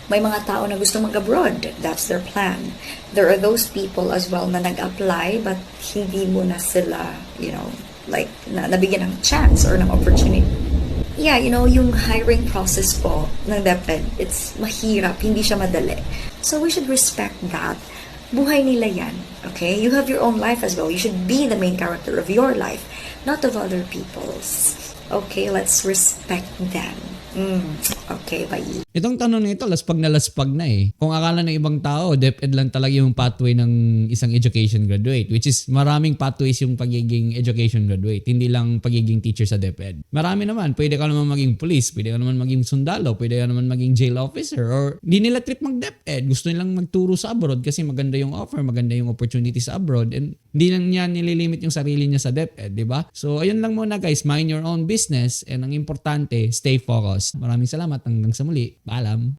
May mga tao na gusto mag-abroad. That's their plan. There are those people as well na nag-apply but hindi mo na sila, like, nabigyan ng chance or ng opportunity. Yeah, yung hiring process po ng DepEd, it's mahirap, hindi siya madali. So we should respect that. Buhay nila yan, okay? You have your own life as well. You should be the main character of your life, not of other people's. Okay, let's respect them. Okay, bye. Itong tanong na ito, laspag na eh. Kung akala ng ibang tao, DepEd lang talaga yung pathway ng isang education graduate, which is maraming pathways yung pagiging education graduate, hindi lang pagiging teacher sa DepEd. Marami naman, pwede ka naman maging police, pwede ka naman maging sundalo, pwede ka naman maging jail officer, or hindi nila trip mag-DepEd, gusto nilang magturo sa abroad kasi maganda yung offer, maganda yung opportunity sa abroad, and hindi lang niya nililimit yung sarili niya sa DepEd, di ba? So, ayun lang muna guys, mind your own business, and ang importante, stay focused. Maraming salamat, hanggang sa muli. Paalam.